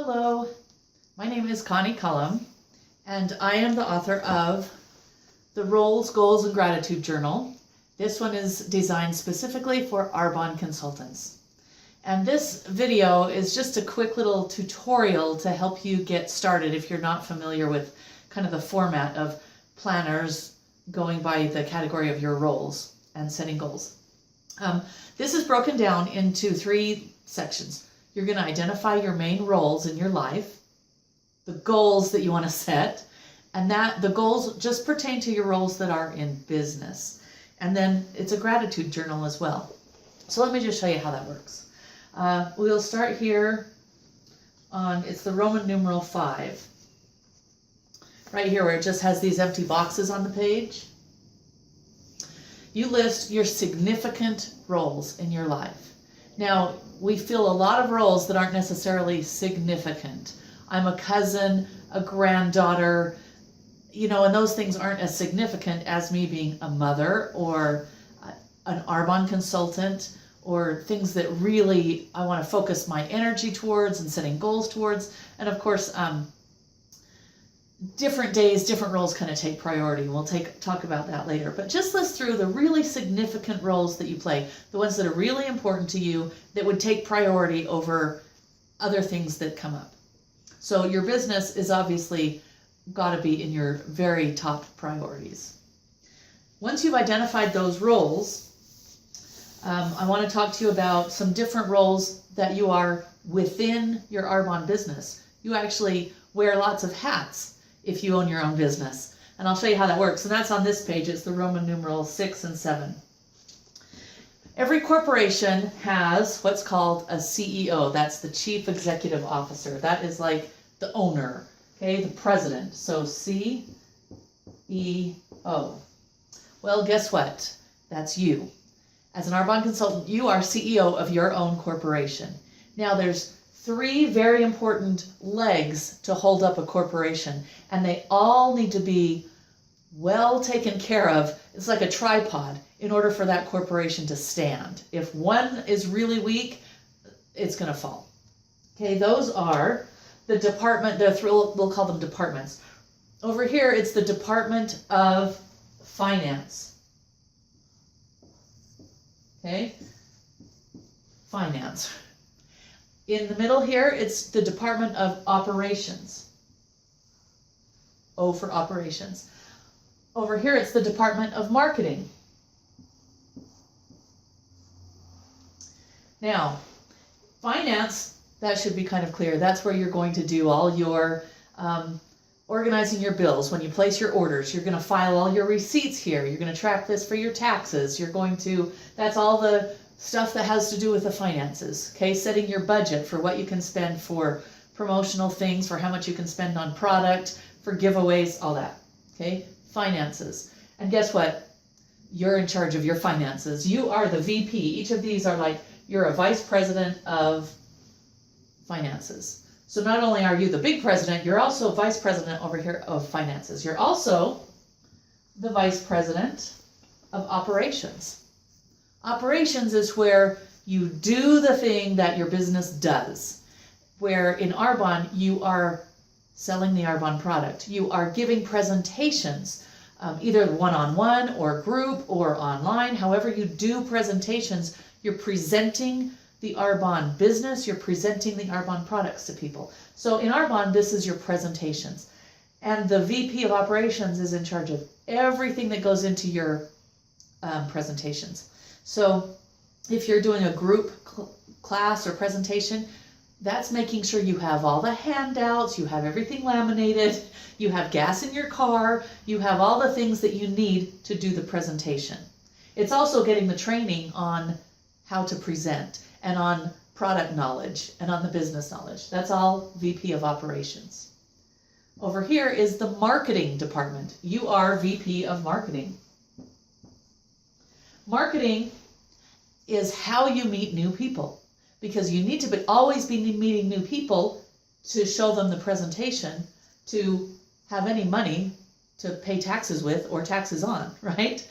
Hello, my name is Connie Cullum, and I am the author of the Roles, Goals, and Gratitude Journal. This one is designed specifically for Arbonne Consultants. And this video is just a quick little tutorial to help you get started if you're not familiar with kind of the format of planners going by the category of your roles and setting goals. This is broken down into 3 sections. You're going to identify your main roles in your life, the goals that you want to set, and that the goals just pertain to your roles that are in business. And then it's a gratitude journal as well. So let me just show you how that works. We'll start here on, it's the Roman numeral 5. Right here where it just has these empty boxes on the page. You list your significant roles in your life. Now, we feel a lot of roles that aren't necessarily significant. I'm a cousin, a granddaughter, and those things aren't as significant as me being a mother or an Arbonne consultant, or things that really I want to focus my energy towards and setting goals towards. And of course, different days, different roles kind of take priority. We'll talk about that later. But just list through the really significant roles that you play, the ones that are really important to you, that would take priority over other things that come up. So your business is obviously got to be in your very top priorities. Once you've identified those roles, I want to talk to you about some different roles that you are within your Arbonne business. You actually wear lots of hats if you own your own business. And I'll show you how that works. And that's on this page. It's the Roman numeral 6 and 7. Every corporation has what's called a CEO. That's the Chief Executive Officer. That is like the owner, okay, the president. So CEO. Well, guess what? That's you. As an Arbonne consultant, you are CEO of your own corporation. Now, there's 3 very important legs to hold up a corporation, and they all need to be well taken care of. It's like a tripod in order for that corporation to stand. If one is really weak, it's going to fall. Okay, those are the department, we'll call them departments. Over here, it's the Department of Finance. Okay, finance. In the middle here, it's the Department of Operations. O for operations. Over here, it's the Department of Marketing. Now, finance, that should be kind of clear. That's where you're going to do all your organizing your bills. When you place your orders, you're going to file all your receipts here. You're going to track this for your taxes. That's all the stuff that has to do with the finances, okay? Setting your budget for what you can spend for promotional things, for how much you can spend on product, for giveaways, all that, okay? Finances. And guess what? You're in charge of your finances. You are the VP. Each of these are like, you're a vice president of finances. So not only are you the big president, you're also vice president over here of finances. You're also the vice president of operations. Operations is where you do the thing that your business does. Where in Arbonne, you are selling the Arbonne product. You are giving presentations, either one-on-one or group or online. However you do presentations, you're presenting the Arbonne business, you're presenting the Arbonne products to people. So in Arbonne, this is your presentations. And the VP of Operations is in charge of everything that goes into your presentations. So if you're doing a group class or presentation, that's making sure you have all the handouts, you have everything laminated, you have gas in your car, you have all the things that you need to do the presentation. It's also getting the training on how to present and on product knowledge and on the business knowledge. That's all VP of Operations. Over here is the Marketing Department. You are VP of Marketing. Marketing is how you meet new people, because you need to always be meeting new people to show them the presentation, to have any money to pay taxes with or taxes on, right?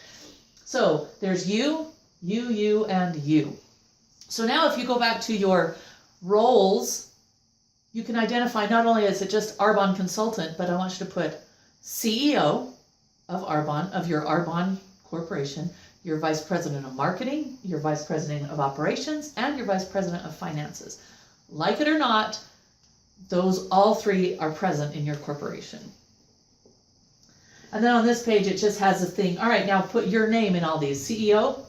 So there's you, and you. So now if you go back to your roles you can identify not only is it just Arbonne Consultant, but I want you to put CEO of Arbonne, of your Arbonne Corporation, your Vice President of Marketing, your Vice President of Operations, and your Vice President of Finances. Like it or not, those all three are present in your corporation. And then on this page, it just has a thing. All right, now put your name in all these. CEO,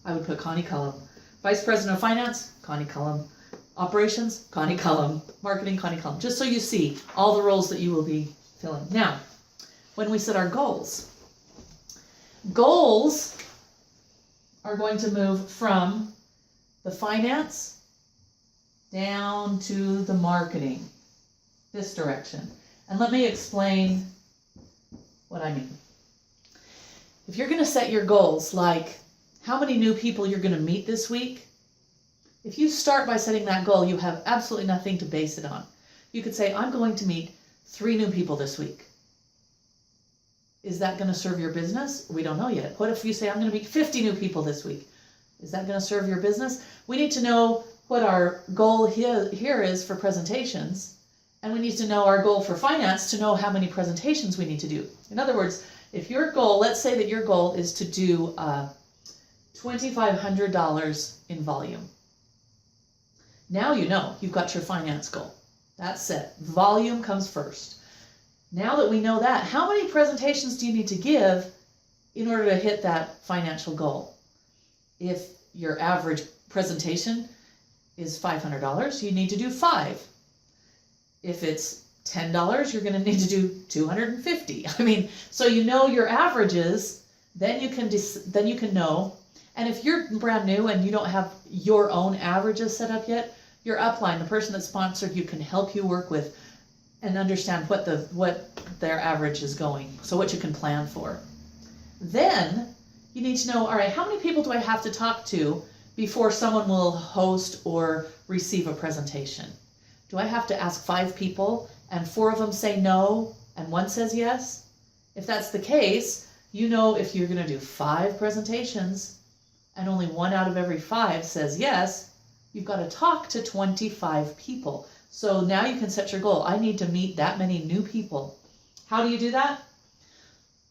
I would put Connie Cullum. Vice President of Finance, Connie Cullum. Operations, Connie Cullum. Marketing, Connie Cullum. Just so you see all the roles that you will be filling. Now, when we set our goals, goals are going to move from the finance down to the marketing, this direction. And let me explain what I mean. If you're going to set your goals, like how many new people you're going to meet this week, if you start by setting that goal, you have absolutely nothing to base it on. You could say, I'm going to meet 3 new people this week. Is that going to serve your business? We don't know yet. What if you say, I'm going to meet 50 new people this week? Is that going to serve your business? We need to know what our goal here is for presentations. And we need to know our goal for finance to know how many presentations we need to do. In other words, if your goal, let's say that your goal is to do $2,500 in volume. Now you know you've got your finance goal. That's set. Volume comes first. Now that we know that, how many presentations do you need to give in order to hit that financial goal? If your average presentation is $500, you need to do 5. If it's $10, you're going to need to do 250. I mean, so you know your averages, then you can know. And if you're brand new and you don't have your own averages set up yet, your upline, the person that sponsored you, can help you work with and understand what their average is going, so what you can plan for. Then you need to know, all right, how many people do I have to talk to before someone will host or receive a presentation? Do I have to ask 5 people and 4 of them say no and 1 says yes? If that's the case, you know if you're going to do 5 presentations and only 1 out of every 5 says yes, you've got to talk to 25 people. So now you can set your goal. I need to meet that many new people. How do you do that?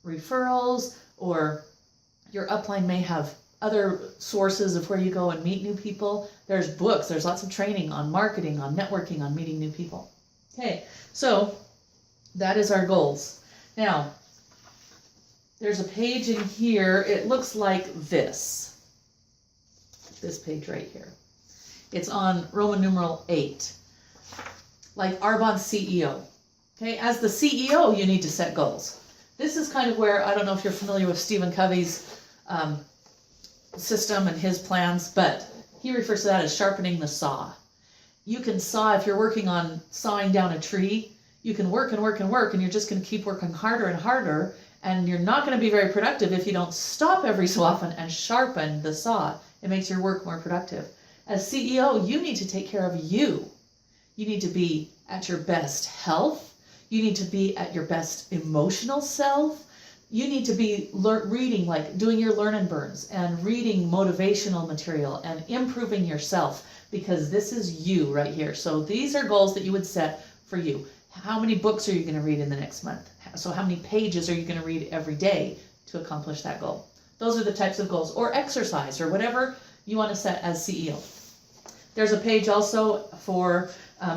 Referrals, or your upline may have other sources of where you go and meet new people. There's books, there's lots of training on marketing, on networking, on meeting new people. Okay, so that is our goals. Now, there's a page in here, it looks like this page right here. It's on Roman numeral 8, like Arbonne CEO. Okay, as the CEO, you need to set goals. This is kind of where, I don't know if you're familiar with Stephen Covey's system and his plans, but he refers to that as sharpening the saw. You can saw, if you're working on sawing down a tree, you can work and work and work, and you're just going to keep working harder and harder, and you're not going to be very productive if you don't stop every so often and sharpen the saw. It makes your work more productive. As CEO, you need to take care of you. You need to be at your best health. You need to be at your best emotional self. You need to be reading, like doing your learn and burns and reading motivational material and improving yourself, because this is you right here. So these are goals that you would set for you. How many books are you going to read in the next month? So how many pages are you going to read every day to accomplish that goal? Those are the types of goals, or exercise, or whatever you want to set as CEO. There's a page also for,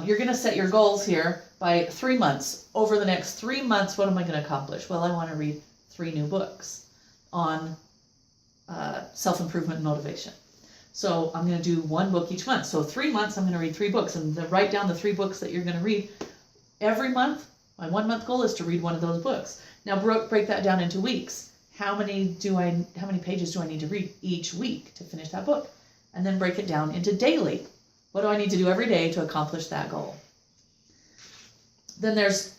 you're going to set your goals here by 3 months. Over the next 3 months, what am I going to accomplish? Well, I want to read 3 new books on self-improvement and motivation. So I'm going to do 1 book each month. So 3 months, I'm going to read 3 books, and then write down the 3 books that you're going to read every month. My 1 month goal is to read 1 of those books. Now break that down into weeks. How many pages do I need to read each week to finish that book? And then break it down into daily. What do I need to do every day to accomplish that goal? Then there's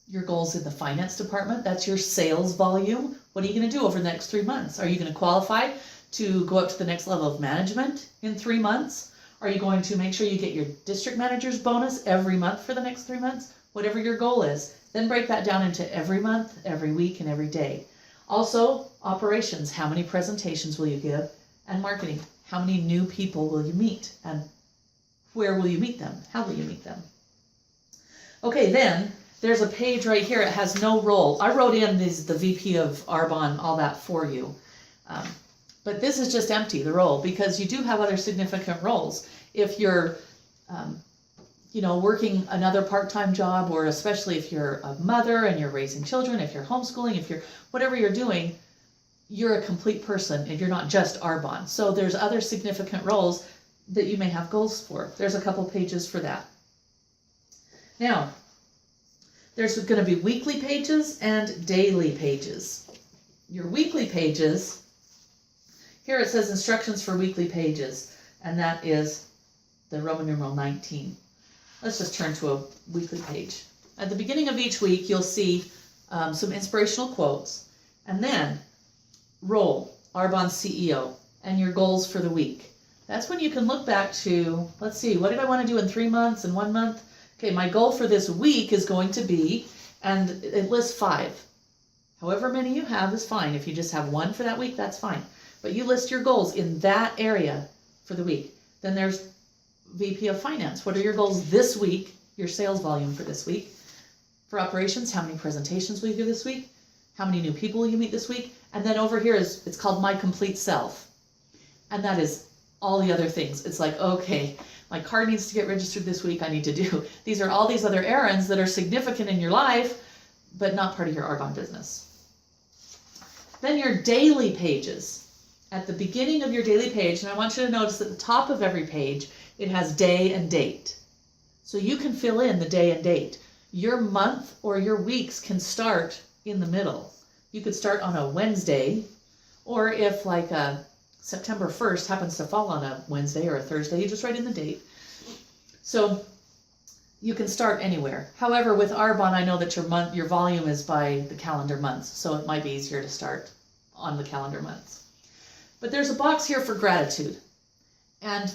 your goals in the finance department. That's your sales volume. What are you going to do over the next 3 months? Are you going to qualify to go up to the next level of management in 3 months? Are you going to make sure you get your district manager's bonus every month for the next 3 months? Whatever your goal is. Then break that down into every month, every week, and every day. Also, operations. How many presentations will you give? And marketing. How many new people will you meet? And Where will you meet them? How will you meet them? Okay, then there's a page right here. It has no role. I wrote in the VP of Arbonne, all that for you. But this is just empty, the role, because you do have other significant roles. If you're, working another part-time job, or especially if you're a mother and you're raising children, if you're homeschooling, if you're, whatever you're doing, you're a complete person and you're not just Arbonne. So there's other significant roles that you may have goals for. There's a couple pages for that. Now, there's going to be weekly pages and daily pages. Your weekly pages, here it says instructions for weekly pages, and that is the Roman numeral 19. Let's just turn to a weekly page. At the beginning of each week, you'll see some inspirational quotes, and then role, Arbonne CEO, and your goals for the week. That's when you can look back to, let's see, what did I want to do in 3 months and 1 month? Okay, my goal for this week is going to be, and it lists 5. However many you have is fine. If you just have 1 for that week, that's fine. But you list your goals in that area for the week. Then there's VP of Finance. What are your goals this week? Your sales volume for this week. For operations, how many presentations will you do this week? How many new people will you meet this week? And then over here it's called My Complete Self. And that is all the other things. It's like, okay, my car needs to get registered this week. I need to do. These are all these other errands that are significant in your life, but not part of your Arbonne business. Then your daily pages. At the beginning of your daily page, and I want you to notice at the top of every page, it has day and date. So you can fill in the day and date. Your month or your weeks can start in the middle. You could start on a Wednesday, or if like September 1st happens to fall on a Wednesday or a Thursday, you just write in the date. So you can start anywhere. However, with Arbonne, I know that your volume is by the calendar months, so it might be easier to start on the calendar months. But there's a box here for gratitude. And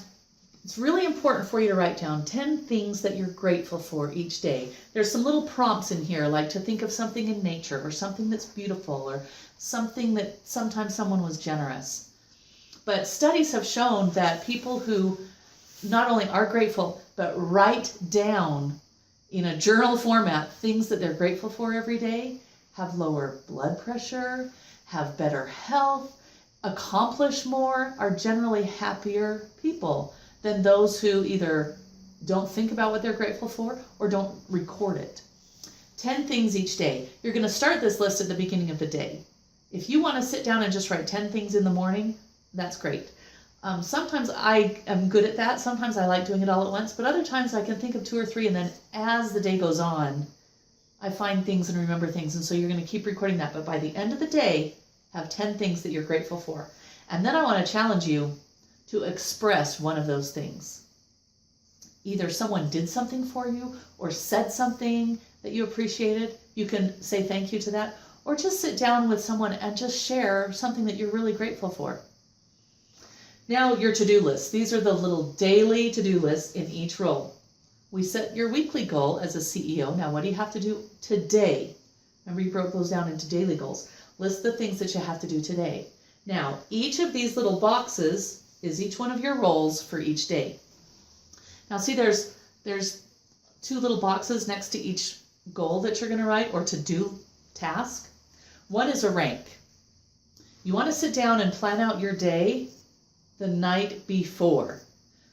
it's really important for you to write down 10 things that you're grateful for each day. There's some little prompts in here, like to think of something in nature, or something that's beautiful, or something that sometimes someone was generous. But studies have shown that people who not only are grateful, but write down in a journal format things that they're grateful for every day, have lower blood pressure, have better health, accomplish more, are generally happier people than those who either don't think about what they're grateful for or don't record it. 10 things each day. You're going to start this list at the beginning of the day. If you want to sit down and just write 10 things in the morning, that's great. Sometimes I am good at that. Sometimes I like doing it all at once, but other times I can think of 2 or 3, and then as the day goes on, I find things and remember things, and so you're going to keep recording that. But by the end of the day, have 10 things that you're grateful for. And then I want to challenge you to express one of those things. Either someone did something for you or said something that you appreciated. You can say thank you to that. Or just sit down with someone and just share something that you're really grateful for. Now your to-do list. These are the little daily to-do lists in each role. We set your weekly goal as a CEO. Now what do you have to do today? Remember you broke those down into daily goals. List the things that you have to do today. Now, each of these little boxes is each one of your roles for each day. Now see, there's 2 little boxes next to each goal that you're going to write or to-do task. One is a rank. You want to sit down and plan out your day the night before.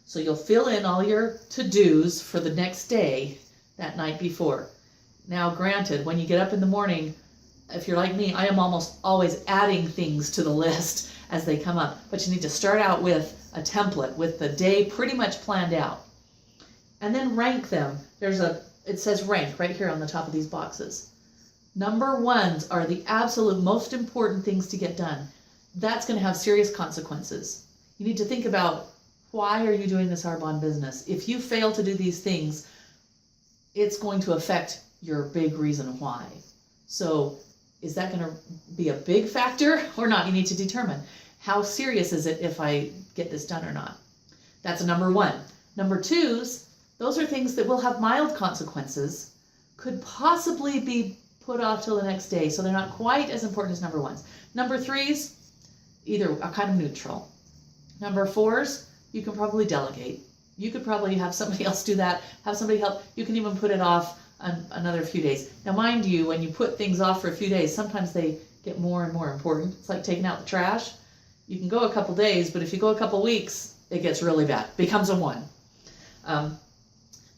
So you'll fill in all your to-dos for the next day that night before. Now, granted, when you get up in the morning, if you're like me, I am almost always adding things to the list as they come up. But you need to start out with a template, with the day pretty much planned out. And then rank them. It says rank right here on the top of these boxes. Number 1s are the absolute most important things to get done. That's going to have serious consequences. You need to think about, why are you doing this Arbonne business? If you fail to do these things, it's going to affect your big reason why. So is that going to be a big factor or not? You need to determine, how serious is it if I get this done or not? That's a number 1. Number 2s, those are things that will have mild consequences, could possibly be put off till the next day, so they're not quite as important as number 1s. Number 3s, either are kind of neutral. Number 4s, you can probably delegate. You could probably have somebody else do that, have somebody help. You can even put it off another few days. Now, mind you, when you put things off for a few days, sometimes they get more and more important. It's like taking out the trash. You can go a couple days, but if you go a couple weeks, it gets really bad. It becomes a 1.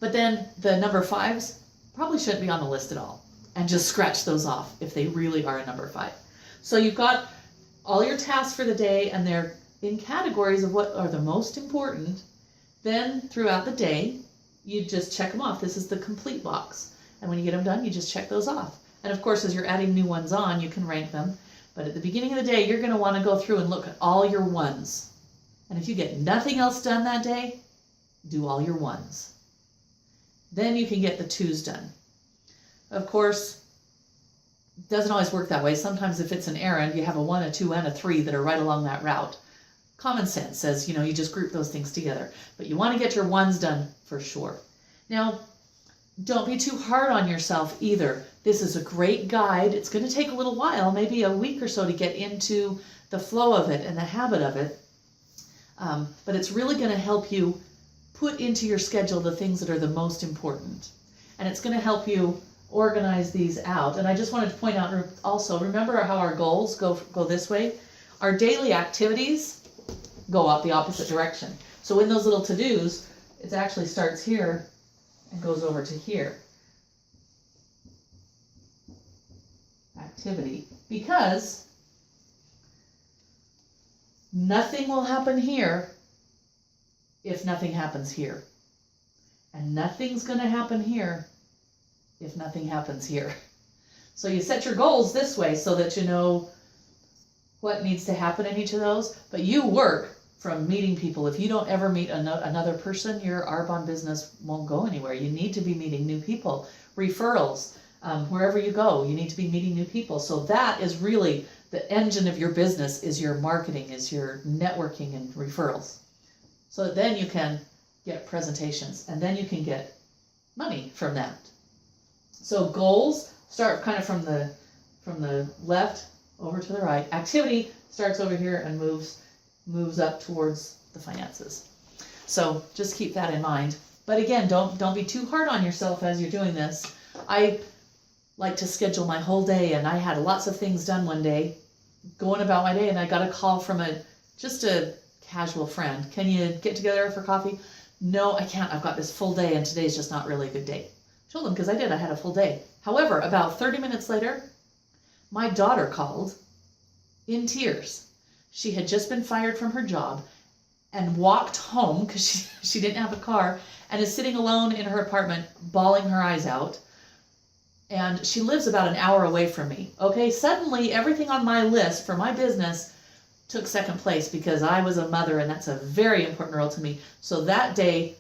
But then the number 5s probably shouldn't be on the list at all. And just scratch those off if they really are a number 5. So you've got all your tasks for the day, and they're in categories of what are the most important. Then throughout the day, you just check them off. This is the complete box. And when you get them done, you just check those off. And of course, as you're adding new ones on, you can rank them. But at the beginning of the day, you're going to want to go through and look at all your 1s. And if you get nothing else done that day, do all your 1s. Then you can get the 2s done. Of course, it doesn't always work that way. Sometimes if it's an errand, you have a 1, a 2, and a 3 that are right along that route. Common sense says, you just group those things together. But you want to get your 1s done for sure. Now, don't be too hard on yourself either. This is a great guide. It's going to take a little while, maybe a week or so, to get into the flow of it and the habit of it. But it's really going to help you put into your schedule the things that are the most important. And it's going to help you organize these out. And I just wanted to point out also, remember how our goals go this way? Our daily activities go out the opposite direction. So in those little to-dos, it actually starts here and goes over to here. Activity. Because nothing will happen here if nothing happens here. And nothing's going to happen here if nothing happens here. So you set your goals this way so that you know what needs to happen in each of those. But you work from meeting people. If you don't ever meet another person, your Arbonne business won't go anywhere. You need to be meeting new people. Referrals, wherever you go, you need to be meeting new people. So that is really the engine of your business, is your marketing, is your networking and referrals. So that then you can get presentations, and then you can get money from that. So goals start kind of from the left over to the right. Activity starts over here and moves up towards the finances. So just keep that in mind. But again, don't be too hard on yourself as you're doing this. I like to schedule my whole day, and I had lots of things done one day, going about my day, and I got a call from just a casual friend. Can you get together for coffee? No, I can't. I've got this full day, and today's just not really a good day. I told them because I had a full day. However, about 30 minutes later, my daughter called in tears. She had just been fired from her job and walked home because she didn't have a car, and is sitting alone in her apartment bawling her eyes out. And she lives about an hour away from me. Okay, suddenly everything on my list for my business took second place because I was a mother, and that's a very important role to me. So that day,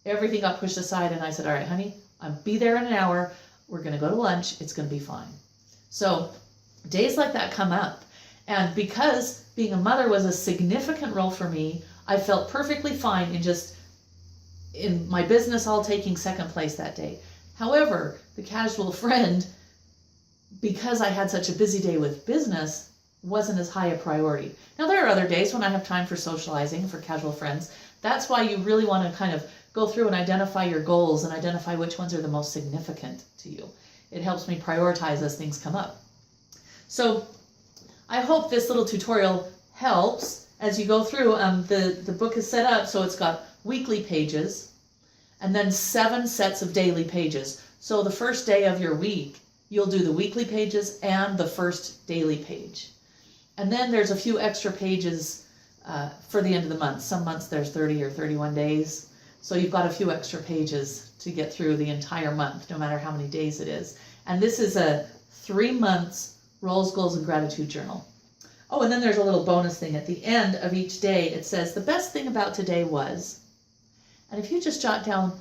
everything got pushed aside, and I said, all right, honey, I'll be there in an hour. We're going to go to lunch. It's going to be fine. So days like that come up. And because being a mother was a significant role for me, I felt perfectly fine in my business all taking second place that day. However, the casual friend, because I had such a busy day with business, wasn't as high a priority. Now, there are other days when I have time for socializing, for casual friends. That's why you really want to kind of go through and identify your goals and identify which ones are the most significant to you. It helps me prioritize as things come up. So I hope this little tutorial helps as you go through. The book is set up so it's got weekly pages and then 7 sets of daily pages. So the first day of your week, you'll do the weekly pages and the first daily page. And then there's a few extra pages for the end of the month. Some months there's 30 or 31 days. So you've got a few extra pages to get through the entire month, no matter how many days it is. And this is a 3 months Roles, Goals, and Gratitude journal. Oh, and then there's a little bonus thing at the end of each day. It says, the best thing about today was, and if you just jot down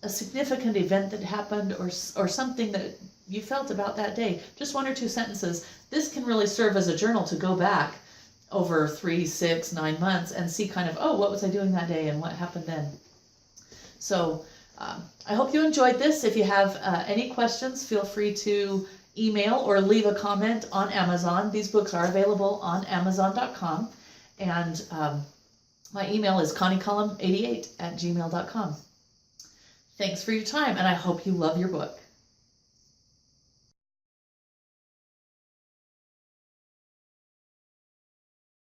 a significant event that happened or something that you felt about that day, just 1 or 2 sentences, this can really serve as a journal to go back over 3, 6, 9 months and see kind of, oh, what was I doing that day and what happened then? So I hope you enjoyed this. If you have any questions, feel free to email or leave a comment on Amazon. These books are available on Amazon.com. And My email is conniecullum88@gmail.com. Thanks for your time, and I hope you love your book.